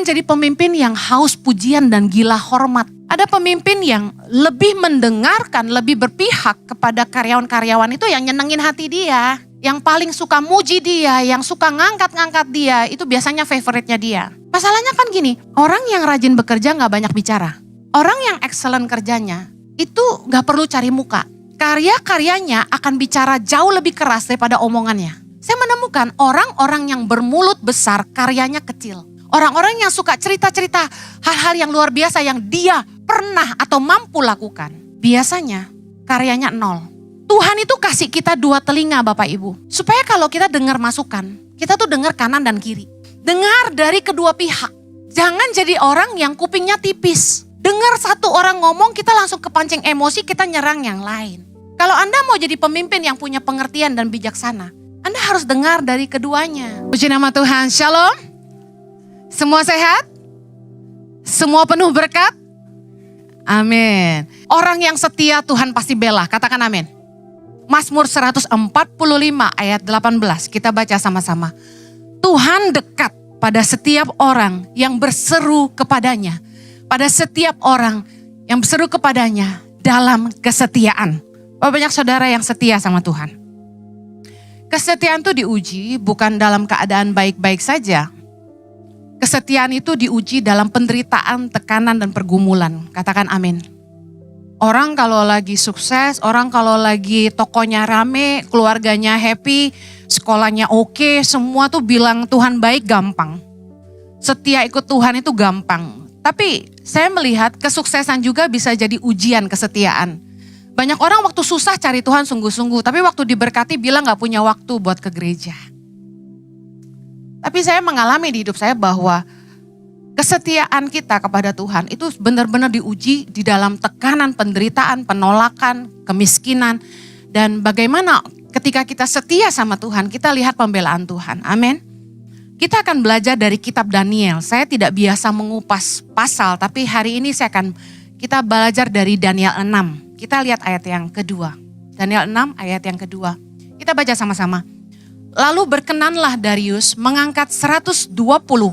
jadi pemimpin yang haus pujian dan gila hormat. Ada pemimpin yang lebih mendengarkan, lebih berpihak kepada karyawan-karyawan itu yang nyenengin hati dia. Yang paling suka muji dia, yang suka ngangkat-ngangkat dia, itu biasanya favoritnya dia. Masalahnya kan gini, orang yang rajin bekerja gak banyak bicara. Orang yang excellent kerjanya, itu gak perlu cari muka. Karya-karyanya akan bicara jauh lebih keras daripada omongannya. Saya menemukan orang-orang yang bermulut besar, karyanya kecil. Orang-orang yang suka cerita-cerita hal-hal yang luar biasa yang dia pernah atau mampu lakukan. Biasanya karyanya nol. Tuhan itu kasih kita 2 telinga Bapak Ibu. Supaya kalau kita dengar masukan, kita tuh dengar kanan dan kiri. Dengar dari kedua pihak. Jangan jadi orang yang kupingnya tipis. Dengar satu orang ngomong kita langsung kepancing emosi, kita nyerang yang lain. Kalau Anda mau jadi pemimpin yang punya pengertian dan bijaksana, Anda harus dengar dari keduanya. Puji nama Tuhan, shalom. Semua sehat? Semua penuh berkat? Amin. Orang yang setia Tuhan pasti bela, katakan amin. Mazmur 145 ayat 18, kita baca sama-sama. Tuhan dekat pada setiap orang yang berseru kepadanya. Pada setiap orang yang berseru kepadanya dalam kesetiaan. Banyak saudara yang setia sama Tuhan. Kesetiaan itu diuji bukan dalam keadaan baik-baik saja. Kesetiaan itu diuji dalam penderitaan, tekanan, dan pergumulan. Katakan amin. Orang kalau lagi sukses, orang kalau lagi tokonya rame, keluarganya happy, sekolahnya oke, semua tuh bilang Tuhan baik gampang. Setia ikut Tuhan itu gampang. Tapi saya melihat kesuksesan juga bisa jadi ujian kesetiaan. Banyak orang waktu susah cari Tuhan sungguh-sungguh, tapi waktu diberkati bilang gak punya waktu buat ke gereja. Tapi saya mengalami di hidup saya bahwa kesetiaan kita kepada Tuhan itu benar-benar diuji di dalam tekanan, penderitaan, penolakan, kemiskinan. Dan bagaimana ketika kita setia sama Tuhan, kita lihat pembelaan Tuhan. Amin. Kita akan belajar dari kitab Daniel. Saya tidak biasa mengupas pasal, tapi hari ini kita belajar dari Daniel 6. Kita lihat ayat yang kedua. Daniel 6 ayat yang kedua. Kita baca sama-sama. Lalu berkenanlah Darius mengangkat 120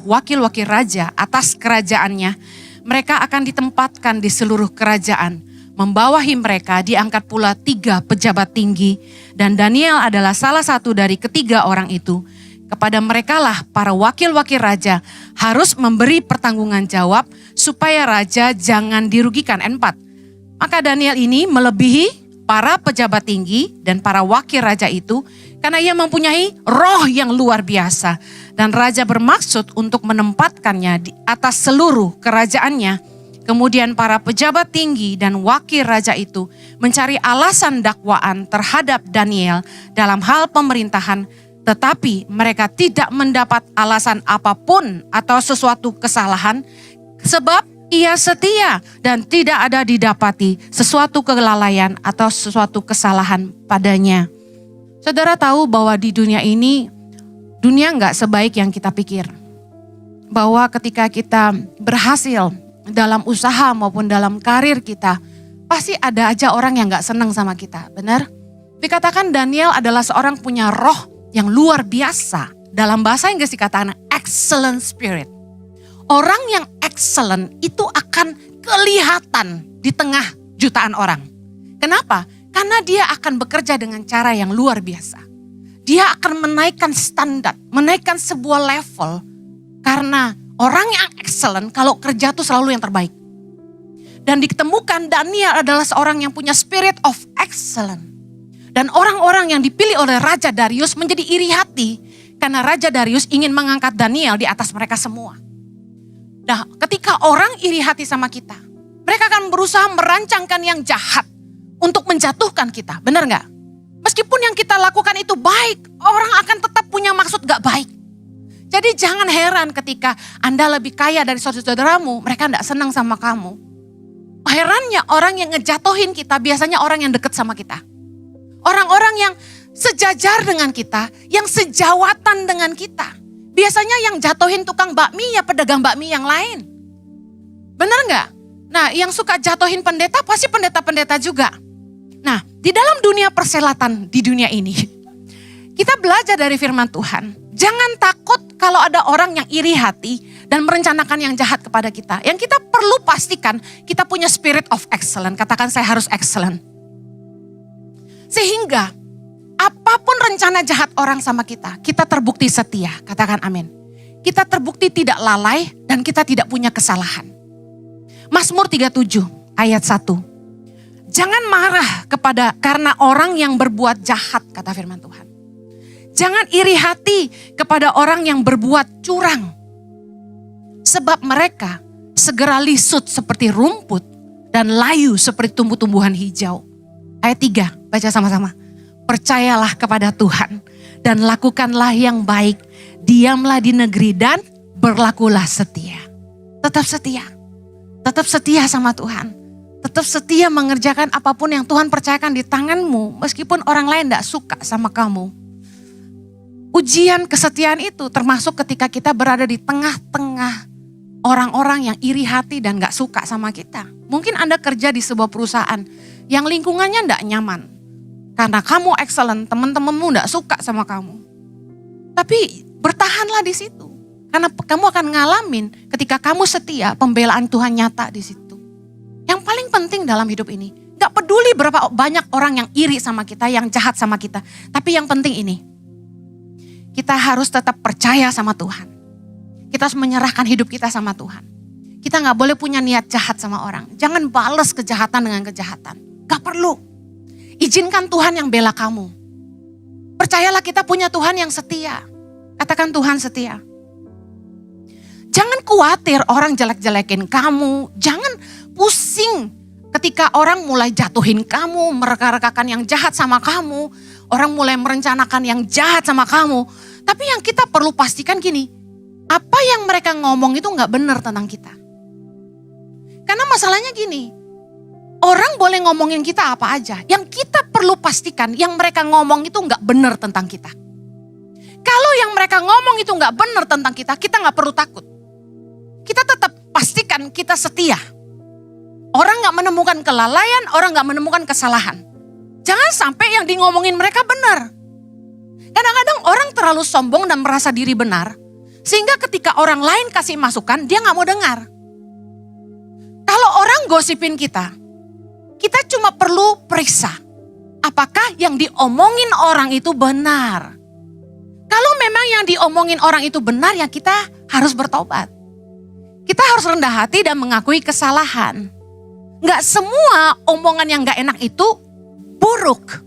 wakil-wakil raja atas kerajaannya. Mereka akan ditempatkan di seluruh kerajaan. Membawahi mereka diangkat pula 3 pejabat tinggi. Dan Daniel adalah salah satu dari ketiga orang itu. Kepada merekalah para wakil-wakil raja harus memberi pertanggungan jawab supaya raja jangan dirugikan. 4. Maka Daniel ini melebihi para pejabat tinggi dan para wakil raja itu karena ia mempunyai roh yang luar biasa. Dan raja bermaksud untuk menempatkannya di atas seluruh kerajaannya. Kemudian para pejabat tinggi dan wakil raja itu mencari alasan dakwaan terhadap Daniel dalam hal pemerintahan. Tetapi mereka tidak mendapat alasan apapun atau sesuatu kesalahan. Sebab ia setia dan tidak ada didapati sesuatu kelalaian atau sesuatu kesalahan padanya. Saudara tahu bahwa di dunia ini, dunia gak sebaik yang kita pikir. Bahwa ketika kita berhasil dalam usaha maupun dalam karir kita, pasti ada aja orang yang gak senang sama kita, benar? Dikatakan Daniel adalah seorang punya roh yang luar biasa. Dalam bahasa Inggris dikatakan excellent spirit. Orang yang excellent itu akan kelihatan di tengah jutaan orang. Kenapa? Karena dia akan bekerja dengan cara yang luar biasa. Dia akan menaikkan standar, menaikkan sebuah level. Karena orang yang excellent kalau kerja itu selalu yang terbaik. Dan ditemukan Daniel adalah seorang yang punya spirit of excellence. Dan orang-orang yang dipilih oleh Raja Darius menjadi iri hati. Karena Raja Darius ingin mengangkat Daniel di atas mereka semua. Nah, ketika orang iri hati sama kita, mereka akan berusaha merancangkan yang jahat untuk menjatuhkan kita. Benar gak? Meskipun yang kita lakukan itu baik, orang akan tetap punya maksud gak baik. Jadi jangan heran ketika Anda lebih kaya dari saudara-saudaramu, mereka gak senang sama kamu. Herannya orang yang ngejatuhin kita biasanya orang yang dekat sama kita. Orang-orang yang sejajar dengan kita, yang sejawatan dengan kita. Biasanya yang jatuhin tukang bakmi ya pedagang bakmi yang lain. Benar gak? Nah, yang suka jatuhin pendeta pasti pendeta-pendeta juga. Nah, di dalam dunia perselatan di dunia ini, kita belajar dari firman Tuhan. Jangan takut kalau ada orang yang iri hati dan merencanakan yang jahat kepada kita. Yang kita perlu pastikan kita punya spirit of excellence. Katakan saya harus excellent. Sehingga apapun rencana jahat orang sama kita terbukti setia. Katakan amin. Kita terbukti tidak lalai dan kita tidak punya kesalahan. Mazmur 37 ayat 1. Jangan marah karena orang yang berbuat jahat, kata firman Tuhan. Jangan iri hati kepada orang yang berbuat curang. Sebab mereka segera lisut seperti rumput dan layu seperti tumbuh-tumbuhan hijau. Ayat 3, baca sama-sama. Percayalah kepada Tuhan dan lakukanlah yang baik. Diamlah di negeri dan berlakulah setia. Tetap setia. Tetap setia sama Tuhan. Tetap setia mengerjakan apapun yang Tuhan percayakan di tanganmu. Meskipun orang lain tidak suka sama kamu. Ujian kesetiaan itu termasuk ketika kita berada di tengah-tengah orang-orang yang iri hati dan gak suka sama kita. Mungkin Anda kerja di sebuah perusahaan yang lingkungannya gak nyaman. Karena kamu excellent, teman-temanmu gak suka sama kamu. Tapi bertahanlah di situ. Karena kamu akan ngalamin ketika kamu setia, pembelaan Tuhan nyata di situ. Yang paling penting dalam hidup ini, gak peduli berapa banyak orang yang iri sama kita, yang jahat sama kita. Tapi yang penting ini, kita harus tetap percaya sama Tuhan. Kita harus menyerahkan hidup kita sama Tuhan. Kita gak boleh punya niat jahat sama orang. Jangan balas kejahatan dengan kejahatan. Gak perlu. Izinkan Tuhan yang bela kamu. Percayalah kita punya Tuhan yang setia. Katakan Tuhan setia. Jangan khawatir orang jelek-jelekin kamu. Jangan pusing ketika orang mulai jatuhin kamu, mereka-rekakan yang jahat sama kamu. Orang mulai merencanakan yang jahat sama kamu. Tapi yang kita perlu pastikan gini, apa yang mereka ngomong itu gak benar tentang kita. Karena masalahnya gini, orang boleh ngomongin kita apa aja. Yang kita perlu pastikan yang mereka ngomong itu gak benar tentang kita. Kalau yang mereka ngomong itu gak benar tentang kita gak perlu takut. Kita tetap pastikan kita setia. Orang gak menemukan kelalaian, orang gak menemukan kesalahan. Jangan sampai yang di ngomongin mereka benar. Kadang-kadang orang terlalu sombong dan merasa diri benar. Sehingga ketika orang lain kasih masukan, dia gak mau dengar. Kalau orang gosipin kita cuma perlu periksa. Apakah yang diomongin orang itu benar? Kalau memang yang diomongin orang itu benar, ya kita harus bertobat. Kita harus rendah hati dan mengakui kesalahan. Gak semua omongan yang gak enak itu buruk.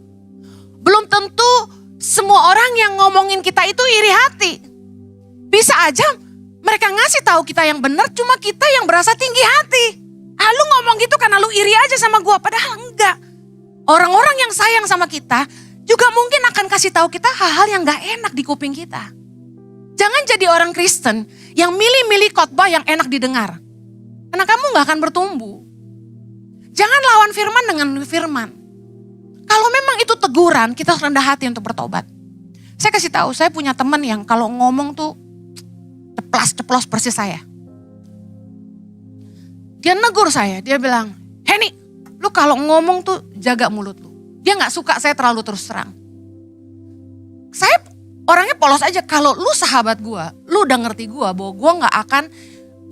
Belum tentu semua orang yang ngomongin kita itu iri hati. Bisa aja mereka ngasih tahu kita yang benar, cuma kita yang berasa tinggi hati. Lu ngomong gitu karena lu iri aja sama gua, padahal enggak. Orang-orang yang sayang sama kita juga mungkin akan kasih tahu kita hal-hal yang gak enak di kuping kita. Jangan jadi orang Kristen yang milih-milih khotbah yang enak didengar. Karena kamu gak akan bertumbuh. Jangan lawan firman dengan firman. Kalau memang itu teguran, kita harus rendah hati untuk bertobat. Saya kasih tahu, saya punya teman yang kalau ngomong tuh ceplas-ceplos persis saya. Dia negur saya, dia bilang, Henny, lu kalau ngomong tuh jaga mulut lu. Dia gak suka saya terlalu terus terang. Saya orangnya polos aja, kalau lu sahabat gue, lu udah ngerti gue bahwa gue gak akan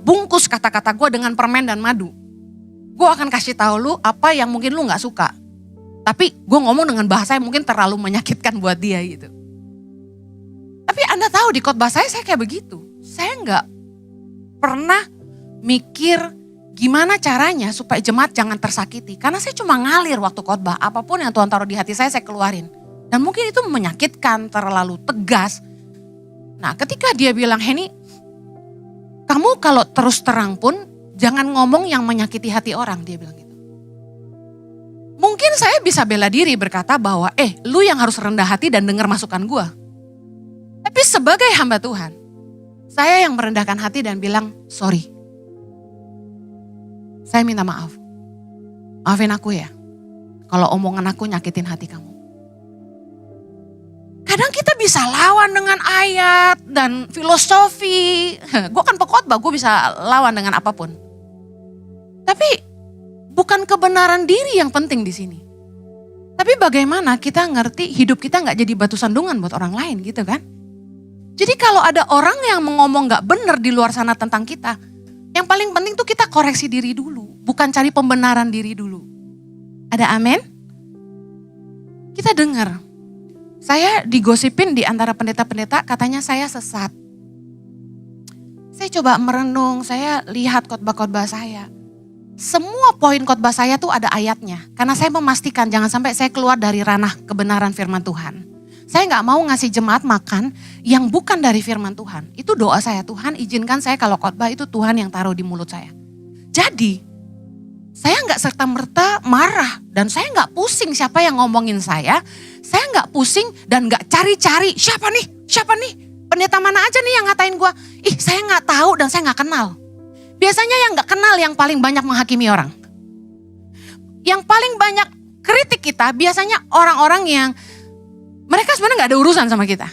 bungkus kata-kata gue dengan permen dan madu. Gue akan kasih tahu lu apa yang mungkin lu gak suka. Tapi gue ngomong dengan bahasa yang mungkin terlalu menyakitkan buat dia gitu. Tapi Anda tahu di khotbah saya kayak begitu. Saya gak pernah mikir gimana caranya supaya jemaat jangan tersakiti. Karena saya cuma ngalir waktu khotbah. Apapun yang Tuhan taruh di hati saya keluarin. Dan mungkin itu menyakitkan, terlalu tegas. Nah ketika dia bilang, Henny, kamu kalau terus terang pun jangan ngomong yang menyakiti hati orang, dia bilang gitu. Mungkin saya bisa bela diri berkata bahwa, lu yang harus rendah hati dan dengar masukan gue. Tapi sebagai hamba Tuhan, saya yang merendahkan hati dan bilang, sorry. Saya minta maaf. Maafin aku ya, kalau omongan aku nyakitin hati kamu. Kadang kita bisa lawan dengan ayat dan filosofi. Gue kan pekhotbah, gue bisa lawan dengan apapun. Tapi bukan kebenaran diri yang penting di sini. Tapi bagaimana kita ngerti hidup kita gak jadi batu sandungan buat orang lain gitu kan. Jadi kalau ada orang yang ngomong gak benar di luar sana tentang kita, yang paling penting tuh kita koreksi diri dulu, bukan cari pembenaran diri dulu. Ada amin? Kita dengar, saya digosipin di antara pendeta-pendeta katanya saya sesat. Saya coba merenung, saya lihat khotbah-khotbah saya. Semua poin khotbah saya tuh ada ayatnya. Karena saya memastikan jangan sampai saya keluar dari ranah kebenaran firman Tuhan. Saya gak mau ngasih jemaat makan yang bukan dari firman Tuhan. Itu doa saya, Tuhan izinkan saya kalau khotbah itu Tuhan yang taruh di mulut saya. Jadi saya gak serta-merta marah dan saya gak pusing siapa yang ngomongin saya. Saya gak pusing dan gak cari-cari siapa nih, pendeta mana aja nih yang ngatain gue. Saya gak tahu dan saya gak kenal. Biasanya yang gak kenal yang paling banyak menghakimi orang. Yang paling banyak kritik kita biasanya orang-orang yang mereka sebenarnya gak ada urusan sama kita.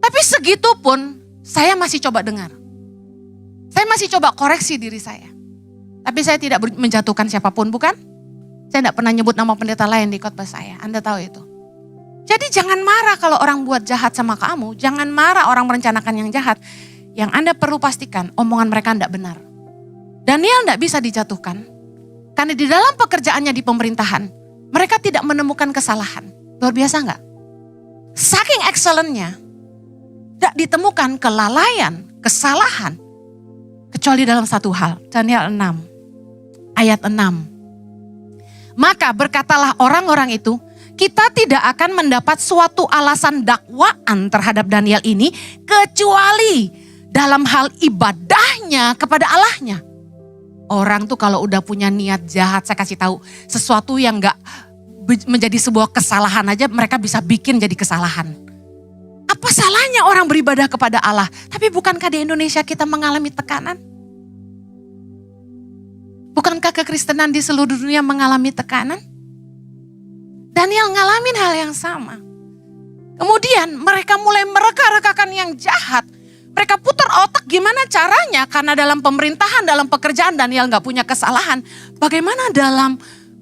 Tapi segitu pun saya masih coba dengar. Saya masih coba koreksi diri saya. Tapi saya tidak menjatuhkan siapapun, bukan? Saya tidak pernah nyebut nama pendeta lain di khotbah saya. Anda tahu itu. Jadi jangan marah kalau orang buat jahat sama kamu. Jangan marah orang merencanakan yang jahat. Yang Anda perlu pastikan omongan mereka tidak benar. Daniel tidak bisa dijatuhkan. Karena di dalam pekerjaannya di pemerintahan, mereka tidak menemukan kesalahan. Luar biasa enggak? Saking excellent-nya, tidak ditemukan kelalaian, kesalahan. Kecuali dalam satu hal, Daniel 6, ayat 6. Maka berkatalah orang-orang itu, kita tidak akan mendapat suatu alasan dakwaan terhadap Daniel ini, kecuali dalam hal ibadahnya kepada Allahnya. Orang tuh kalau udah punya niat jahat, saya kasih tahu, sesuatu yang gak menjadi sebuah kesalahan aja mereka bisa bikin jadi kesalahan. Apa salahnya orang beribadah kepada Allah? Tapi bukankah di Indonesia kita mengalami tekanan? Bukankah kekristenan di seluruh dunia mengalami tekanan? Daniel ngalamin hal yang sama. Kemudian mereka mulai mereka-rekakan yang jahat. Mereka putar otak gimana caranya, karena dalam pemerintahan, dalam pekerjaan Daniel gak punya kesalahan. Bagaimana dalam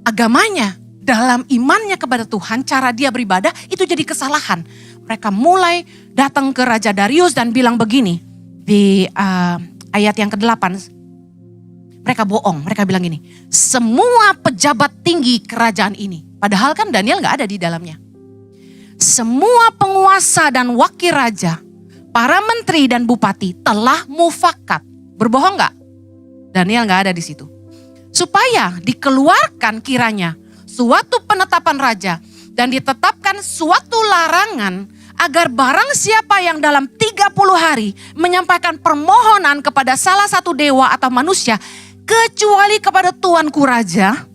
agamanya, dalam imannya kepada Tuhan, cara dia beribadah itu jadi kesalahan. Mereka mulai datang ke Raja Darius dan bilang begini, di ayat yang ke-8, mereka bohong, mereka bilang gini, semua pejabat tinggi kerajaan ini, padahal kan Daniel gak ada di dalamnya. Semua penguasa dan wakil raja, para menteri dan bupati telah mufakat. Berbohong gak? Daniel gak ada di situ. Supaya dikeluarkan kiranya suatu penetapan raja dan ditetapkan suatu larangan agar barang siapa yang dalam 30 hari menyampaikan permohonan kepada salah satu dewa atau manusia kecuali kepada tuanku raja,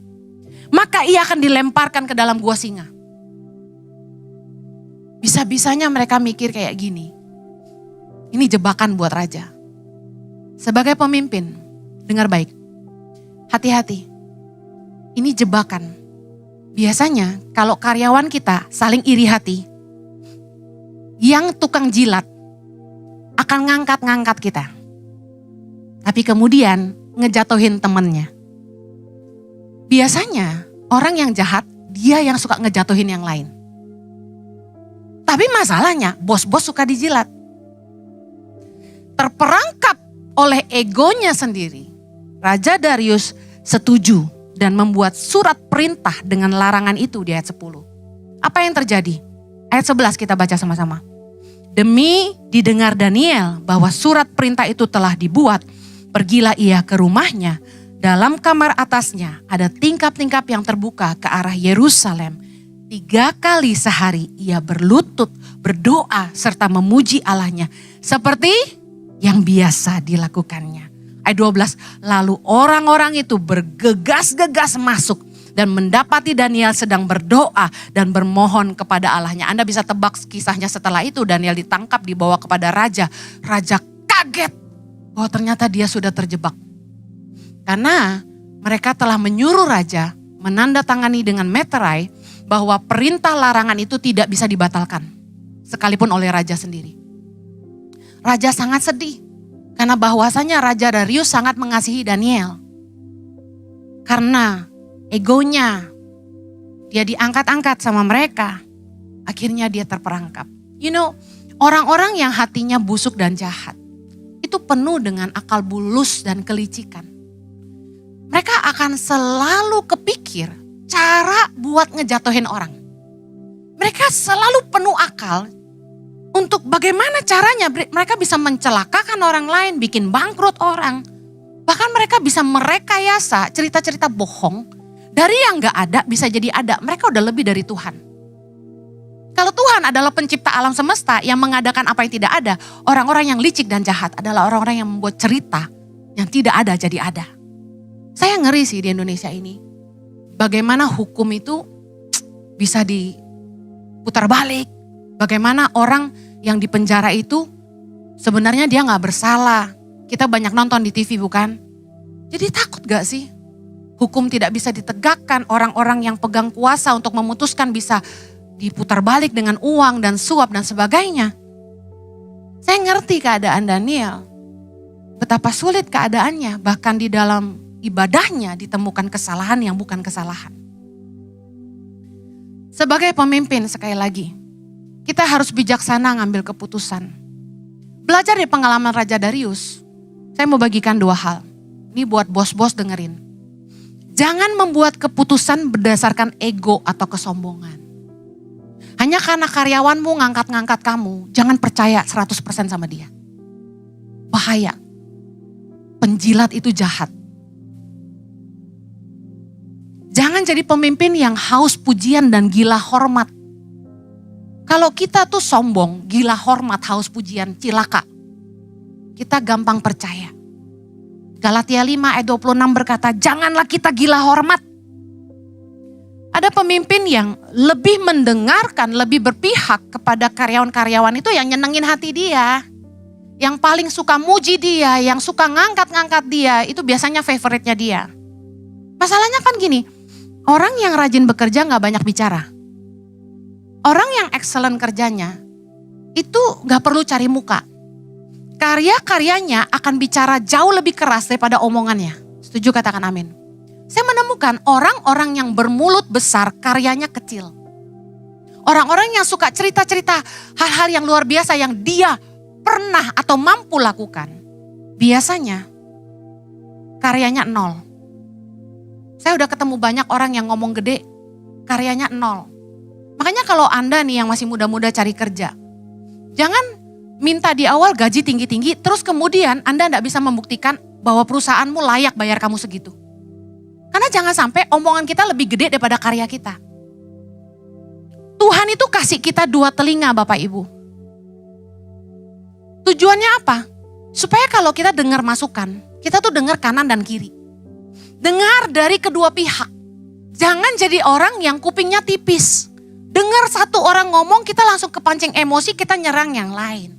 maka ia akan dilemparkan ke dalam gua singa. Bisa-bisanya mereka mikir kayak gini. Ini jebakan buat raja. Sebagai pemimpin, dengar baik. Hati-hati. Ini jebakan. Biasanya kalau karyawan kita saling iri hati, yang tukang jilat akan ngangkat-ngangkat kita. Tapi kemudian ngejatuhin temennya. Biasanya orang yang jahat, dia yang suka ngejatuhin yang lain. Tapi masalahnya bos-bos suka dijilat. Terperangkap oleh egonya sendiri, Raja Darius setuju dan membuat surat perintah dengan larangan itu di ayat 10. Apa yang terjadi? Ayat 11 kita baca sama-sama. Demi didengar Daniel bahwa surat perintah itu telah dibuat, pergilah ia ke rumahnya. Dalam kamar atasnya ada tingkap-tingkap yang terbuka ke arah Yerusalem. 3 kali sehari ia berlutut, berdoa serta memuji Allahnya seperti yang biasa dilakukannya. Ayat 12, lalu orang-orang itu bergegas-gegas masuk dan mendapati Daniel sedang berdoa dan bermohon kepada Allahnya. Anda bisa tebak kisahnya setelah itu Daniel ditangkap, dibawa kepada raja. Raja kaget bahwa ternyata dia sudah terjebak. Karena mereka telah menyuruh raja menandatangani dengan meterai bahwa perintah larangan itu tidak bisa dibatalkan. Sekalipun oleh raja sendiri. Raja sangat sedih karena bahwasanya Raja Darius sangat mengasihi Daniel. Karena egonya dia diangkat-angkat sama mereka, akhirnya dia terperangkap. You know, Orang-orang yang hatinya busuk dan jahat, itu penuh dengan akal bulus dan kelicikan. Mereka akan selalu kepikir cara buat ngejatuhin orang. Mereka selalu penuh akal untuk bagaimana caranya mereka bisa mencelakakan orang lain, bikin bangkrut orang. Bahkan mereka bisa merekayasa cerita-cerita bohong. Dari yang gak ada bisa jadi ada, mereka udah lebih dari Tuhan. Kalau Tuhan adalah pencipta alam semesta yang mengadakan apa yang tidak ada, orang-orang yang licik dan jahat adalah orang-orang yang membuat cerita yang tidak ada jadi ada. Saya ngeri sih di Indonesia ini. Bagaimana hukum itu bisa diputar balik. Bagaimana orang yang di penjara itu sebenarnya dia gak bersalah. Kita banyak nonton di TV bukan? Jadi takut gak sih? Hukum tidak bisa ditegakkan, orang-orang yang pegang kuasa untuk memutuskan bisa diputar balik dengan uang dan suap dan sebagainya. Saya ngerti keadaan Daniel. Betapa sulit keadaannya, bahkan di dalam ibadahnya ditemukan kesalahan yang bukan kesalahan. Sebagai pemimpin sekali lagi, kita harus bijaksana ngambil keputusan. Belajar dari pengalaman Raja Darius, saya mau bagikan 2 hal. Ini buat bos-bos dengerin. Jangan membuat keputusan berdasarkan ego atau kesombongan. Hanya karena karyawanmu ngangkat-ngangkat kamu, jangan percaya 100% sama dia. Bahaya. Penjilat itu jahat. Jangan jadi pemimpin yang haus pujian dan gila hormat. Kalau kita tuh sombong, gila hormat, haus pujian, cilaka. Kita gampang percaya. Galatia 5 ayat 26 berkata, janganlah kita gila hormat. Ada pemimpin yang lebih mendengarkan, lebih berpihak kepada karyawan-karyawan itu yang nyenengin hati dia. Yang paling suka muji dia, yang suka ngangkat-ngangkat dia, itu biasanya favoritnya dia. Masalahnya kan gini, orang yang rajin bekerja gak banyak bicara. Orang yang excellent kerjanya, itu gak perlu cari muka. Karya-karyanya akan bicara jauh lebih keras daripada omongannya. Setuju, katakan amin. Saya menemukan orang-orang yang bermulut besar, karyanya kecil. Orang-orang yang suka cerita-cerita hal-hal yang luar biasa yang dia pernah atau mampu lakukan. Biasanya karyanya 0. Saya udah ketemu banyak orang yang ngomong gede, karyanya 0. Makanya kalau Anda nih yang masih muda-muda cari kerja, jangan minta di awal gaji tinggi-tinggi, terus kemudian Anda gak bisa membuktikan bahwa perusahaanmu layak bayar kamu segitu. Karena jangan sampai omongan kita lebih gede daripada karya kita. Tuhan itu kasih kita 2 telinga Bapak Ibu. Tujuannya apa? Supaya kalau kita dengar masukan, kita tuh dengar kanan dan kiri. Dengar dari kedua pihak. Jangan jadi orang yang kupingnya tipis. Dengar satu orang ngomong, kita langsung kepancing emosi, kita nyerang yang lain.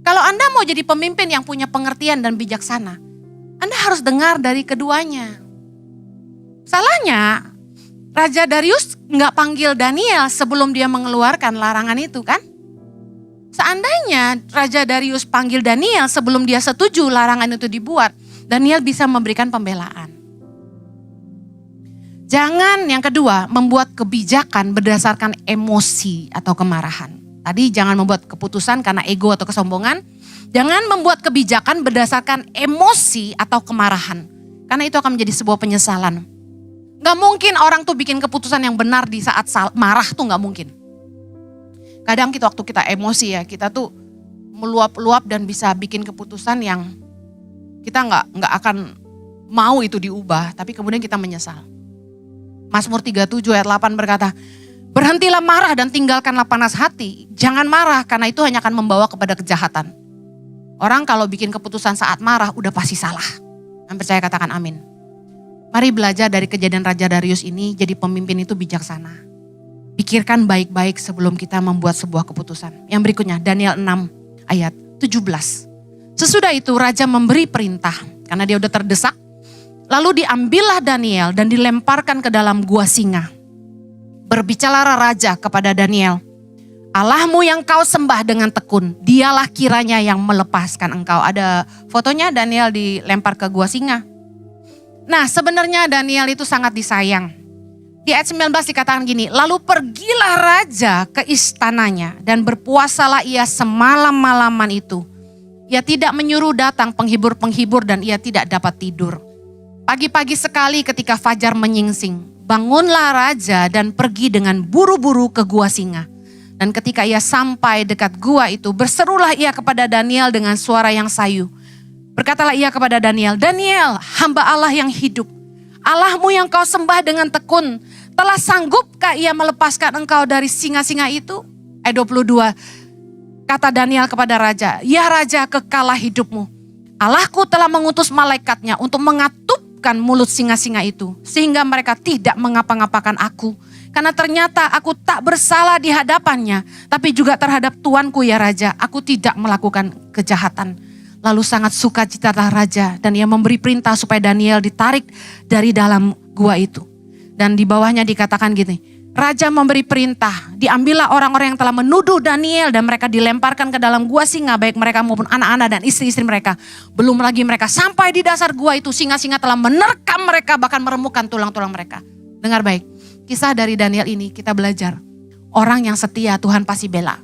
Kalau Anda mau jadi pemimpin yang punya pengertian dan bijaksana, Anda harus dengar dari keduanya. Salahnya, Raja Darius nggak panggil Daniel sebelum dia mengeluarkan larangan itu kan? Seandainya Raja Darius panggil Daniel sebelum dia setuju larangan itu dibuat, Daniel bisa memberikan pembelaan. Jangan yang kedua, membuat kebijakan berdasarkan emosi atau kemarahan. Tadi jangan membuat keputusan karena ego atau kesombongan. Jangan membuat kebijakan berdasarkan emosi atau kemarahan. Karena itu akan menjadi sebuah penyesalan. Gak mungkin orang tuh bikin keputusan yang benar di saat marah tuh gak mungkin. Kadang kita waktu kita emosi ya, kita tuh meluap-luap dan bisa bikin keputusan yang kita nggak akan mau itu diubah, tapi kemudian kita menyesal. Mazmur 37 ayat 8 berkata, berhentilah marah dan tinggalkanlah panas hati. Jangan marah karena itu hanya akan membawa kepada kejahatan. Orang kalau bikin keputusan saat marah udah pasti salah. Yang percaya katakan amin. Mari belajar dari kejadian Raja Darius ini, jadi pemimpin itu bijaksana. Pikirkan baik-baik sebelum kita membuat sebuah keputusan. Yang berikutnya Daniel 6 ayat 17. Sesudah itu raja memberi perintah karena dia udah terdesak. Lalu diambillah Daniel dan dilemparkan ke dalam gua singa. Berbicaralah raja kepada Daniel, Allahmu yang kau sembah dengan tekun, dialah kiranya yang melepaskan engkau. Ada fotonya Daniel dilempar ke gua singa. Nah sebenarnya Daniel itu sangat disayang. Di ayat 19 dikatakan gini, lalu pergilah raja ke istananya dan berpuasalah ia semalam-malaman itu. Ia tidak menyuruh datang penghibur-penghibur dan ia tidak dapat tidur. Pagi-pagi sekali ketika fajar menyingsing, bangunlah raja dan pergi dengan buru-buru ke gua singa. Dan ketika ia sampai dekat gua itu, berserulah ia kepada Daniel dengan suara yang sayu. Berkatalah ia kepada Daniel, Daniel, hamba Allah yang hidup, Allahmu yang kau sembah dengan tekun, telah sanggupkah ia melepaskan engkau dari singa-singa itu? Ayat 22, kata Daniel kepada raja, ya raja, kekalah hidupmu. Allahku telah mengutus malaikatnya untuk mengatupkan mulut singa-singa itu, sehingga mereka tidak mengapa-ngapakan aku. Karena ternyata aku tak bersalah di hadapannya, tapi juga terhadap tuanku ya raja, aku tidak melakukan kejahatan. Lalu sangat sukacitalah raja dan ia memberi perintah supaya Daniel ditarik dari dalam gua itu. Dan di bawahnya dikatakan gini, raja memberi perintah, diambillah orang-orang yang telah menuduh Daniel dan mereka dilemparkan ke dalam gua singa, baik mereka maupun anak-anak dan istri-istri mereka. Belum lagi mereka sampai di dasar gua itu, singa-singa telah menerkam mereka, bahkan meremukkan tulang-tulang mereka. Dengar baik, kisah dari Daniel ini kita belajar, orang yang setia Tuhan pasti bela.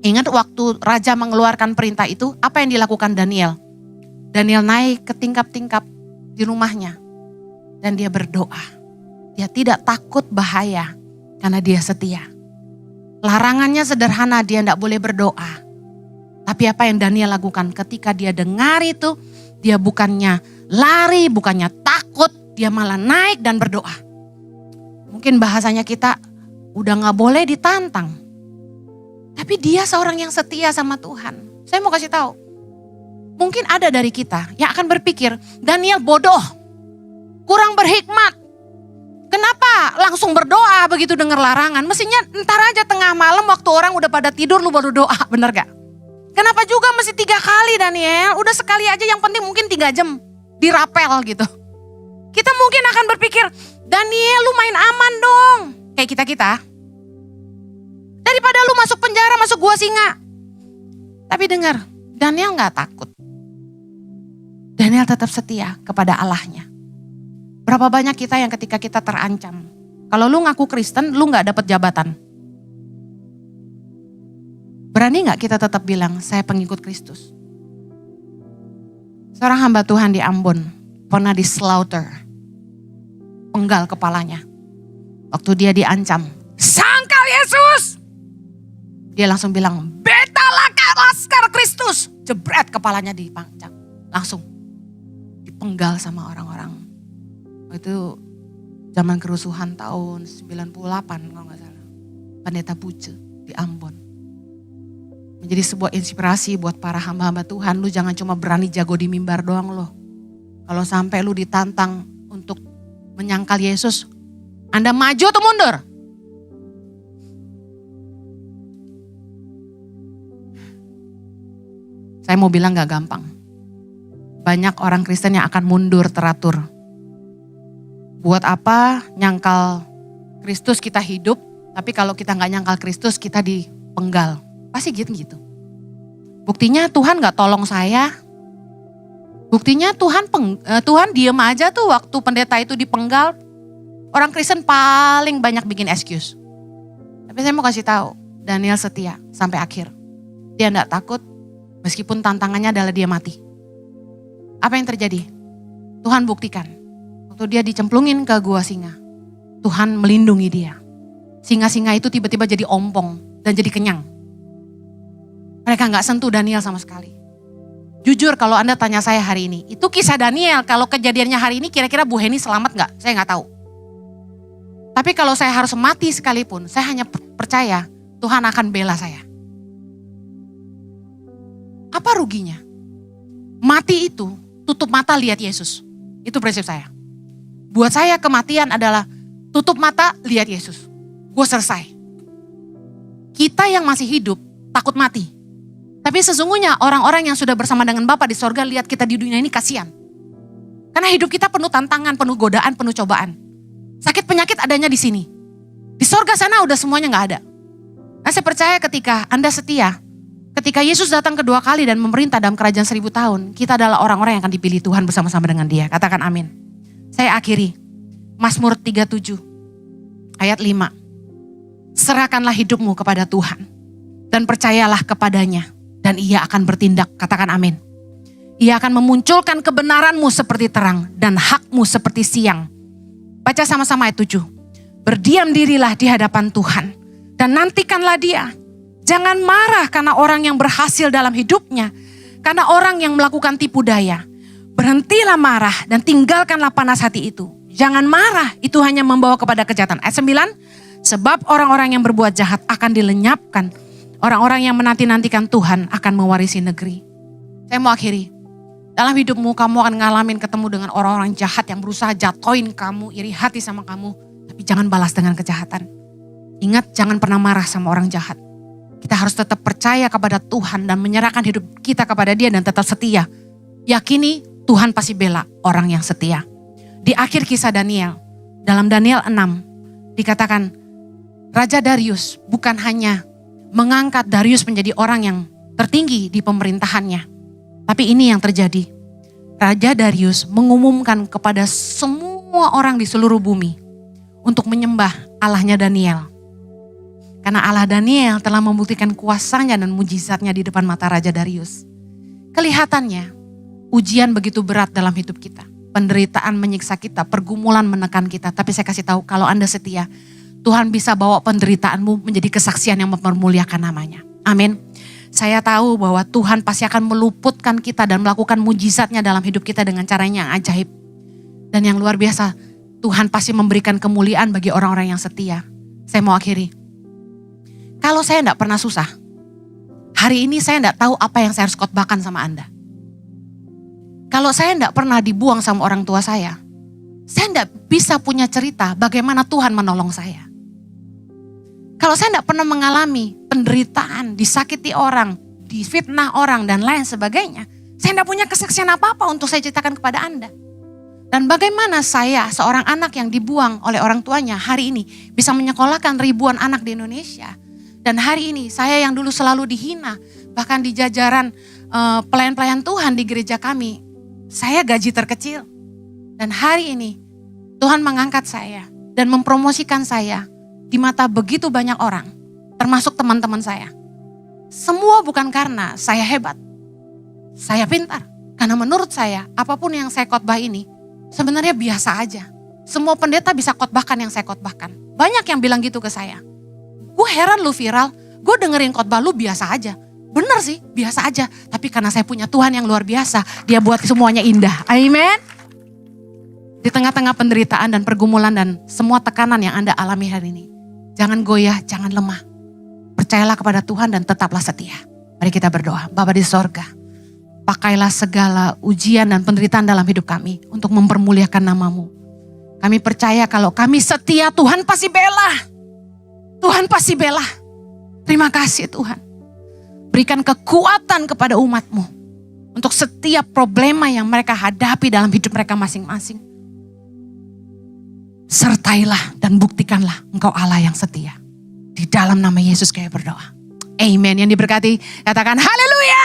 Ingat waktu raja mengeluarkan perintah itu, apa yang dilakukan Daniel? Daniel naik ke tingkap-tingkap di rumahnya dan dia berdoa. Dia tidak takut bahaya karena dia setia. Larangannya sederhana, dia tidak boleh berdoa. Tapi apa yang Daniel lakukan ketika dia dengar itu, dia bukannya lari, bukannya takut, dia malah naik dan berdoa. Mungkin bahasanya kita udah gak boleh ditantang. Tapi dia seorang yang setia sama Tuhan. Saya mau kasih tahu, mungkin ada dari kita yang akan berpikir, Daniel bodoh, kurang berhikmat. Kenapa langsung berdoa begitu dengar larangan? Mestinya ntar aja tengah malam waktu orang udah pada tidur lu baru doa, bener gak? Kenapa juga mesti 3 kali Daniel? Udah sekali aja, yang penting mungkin 3 jam dirapel gitu. Kita mungkin akan berpikir, Daniel lu main aman dong. Kayak kita-kita. Daripada lu masuk penjara, masuk gua singa. Tapi dengar, Daniel gak takut. Daniel tetap setia kepada Allahnya. Berapa banyak kita yang ketika kita terancam, kalau lu ngaku Kristen, lu gak dapat jabatan. Berani gak kita tetap bilang, saya pengikut Kristus? Seorang hamba Tuhan di Ambon, pernah di slaughter, penggal kepalanya. Waktu dia diancam, sangkal Yesus! Dia langsung bilang, betalah laskar Kristus. Jebret kepalanya dipangcang. Langsung dipenggal sama orang-orang. Itu zaman kerusuhan tahun 98 kalau gak salah. Pendeta Buce di Ambon. Menjadi sebuah inspirasi buat para hamba-hamba Tuhan. Lu jangan cuma berani jago di mimbar doang loh. Kalau sampai lu ditantang untuk menyangkal Yesus, Anda maju atau mundur? Saya mau bilang gak gampang. Banyak orang Kristen yang akan mundur teratur. Buat apa nyangkal Kristus kita hidup, tapi kalau kita gak nyangkal Kristus kita dipenggal. Pasti gitu. Buktinya Tuhan gak tolong saya. Buktinya Tuhan diem aja tuh waktu pendeta itu dipenggal. Orang Kristen paling banyak bikin excuse. Tapi saya mau kasih tahu, Daniel setia sampai akhir. Dia gak takut. Meskipun tantangannya adalah dia mati. Apa yang terjadi? Tuhan buktikan. Waktu dia dicemplungin ke gua singa, Tuhan melindungi dia. Singa-singa itu tiba-tiba jadi ompong dan jadi kenyang. Mereka gak sentuh Daniel sama sekali. Jujur kalau Anda tanya saya hari ini, itu kisah Daniel. Kalau kejadiannya hari ini kira-kira Bu Heni selamat gak? Saya gak tahu. Tapi kalau saya harus mati sekalipun, saya hanya percaya Tuhan akan bela saya. Apa ruginya? Mati itu tutup mata lihat Yesus. Itu prinsip saya. Buat saya kematian adalah tutup mata lihat Yesus. Gue selesai. Kita yang masih hidup takut mati. Tapi sesungguhnya orang-orang yang sudah bersama dengan Bapa di sorga lihat kita di dunia ini kasihan. Karena hidup kita penuh tantangan, penuh godaan, penuh cobaan. Sakit penyakit adanya di sini. Di sorga sana udah semuanya gak ada. Nah saya percaya ketika Anda setia, ketika Yesus datang kedua kali dan memerintah dalam kerajaan 1000 tahun, kita adalah orang-orang yang akan dipilih Tuhan bersama-sama dengan Dia. Katakan amin. Saya akhiri. Mazmur 37 Ayat 5. Serahkanlah hidupmu kepada Tuhan dan percayalah kepadanya dan ia akan bertindak. Katakan amin. Ia akan memunculkan kebenaranmu seperti terang dan hakmu seperti siang. Baca sama-sama ayat 7. Berdiam dirilah di hadapan Tuhan dan nantikanlah dia. Jangan marah karena orang yang berhasil dalam hidupnya, karena orang yang melakukan tipu daya. Berhentilah marah dan tinggalkanlah panas hati itu. Jangan marah, itu hanya membawa kepada kejahatan. Ayat 9. Sebab orang-orang yang berbuat jahat akan dilenyapkan. Orang-orang yang menanti-nantikan Tuhan akan mewarisi negeri. Saya mau akhiri. Dalam hidupmu kamu akan ngalamin ketemu dengan orang-orang jahat yang berusaha jatoin kamu, iri hati sama kamu. Tapi jangan balas dengan kejahatan. Ingat, jangan pernah marah sama orang jahat. Kita harus tetap percaya kepada Tuhan dan menyerahkan hidup kita kepada Dia dan tetap setia. Yakini Tuhan pasti bela orang yang setia. Di akhir kisah Daniel, dalam Daniel 6, dikatakan Raja Darius bukan hanya mengangkat Darius menjadi orang yang tertinggi di pemerintahannya. Tapi ini yang terjadi. Raja Darius mengumumkan kepada semua orang di seluruh bumi untuk menyembah Allahnya Daniel. Karena Allah Daniel telah membuktikan kuasanya dan mujizatnya di depan mata Raja Darius. Kelihatannya ujian begitu berat dalam hidup kita. Penderitaan menyiksa kita, pergumulan menekan kita. Tapi saya kasih tahu kalau Anda setia, Tuhan bisa bawa penderitaanmu menjadi kesaksian yang mempermuliakan namanya. Amin. Saya tahu bahwa Tuhan pasti akan meluputkan kita dan melakukan mujizatnya dalam hidup kita dengan caranya yang ajaib. Dan yang luar biasa, Tuhan pasti memberikan kemuliaan bagi orang-orang yang setia. Saya mau akhiri. Kalau saya enggak pernah susah, hari ini saya enggak tahu apa yang saya harus khotbahkan sama Anda. Kalau saya enggak pernah dibuang sama orang tua saya enggak bisa punya cerita bagaimana Tuhan menolong saya. Kalau saya enggak pernah mengalami penderitaan, disakiti orang, difitnah orang dan lain sebagainya, saya enggak punya kesaksian apa-apa untuk saya ceritakan kepada Anda. Dan bagaimana saya seorang anak yang dibuang oleh orang tuanya hari ini bisa menyekolahkan ribuan anak di Indonesia. Dan hari ini saya yang dulu selalu dihina, bahkan di jajaran pelayan-pelayan Tuhan di gereja kami, saya gaji terkecil. Dan hari ini Tuhan mengangkat saya dan mempromosikan saya di mata begitu banyak orang, termasuk teman-teman saya. Semua bukan karena saya hebat, saya pintar. Karena menurut saya, apapun yang saya khotbah ini sebenarnya biasa aja. Semua pendeta bisa khotbahkan yang saya khotbahkan. Banyak yang bilang gitu ke saya. Gue heran lu viral, gue dengerin khotbah lu biasa aja. Bener sih, biasa aja. Tapi karena saya punya Tuhan yang luar biasa, Dia buat semuanya indah. Amin. Di tengah-tengah penderitaan dan pergumulan dan semua tekanan yang Anda alami hari ini, jangan goyah, jangan lemah. Percayalah kepada Tuhan dan tetaplah setia. Mari kita berdoa. Bapa di sorga, pakailah segala ujian dan penderitaan dalam hidup kami untuk mempermuliakan nama-Mu. Kami percaya kalau kami setia, Tuhan pasti bela. Tuhan pasti bela. Terima kasih Tuhan. Berikan kekuatan kepada umat-Mu untuk setiap problema yang mereka hadapi dalam hidup mereka masing-masing. Sertailah dan buktikanlah Engkau Allah yang setia. Di dalam nama Yesus kami berdoa. Amen. Yang diberkati katakan haleluya.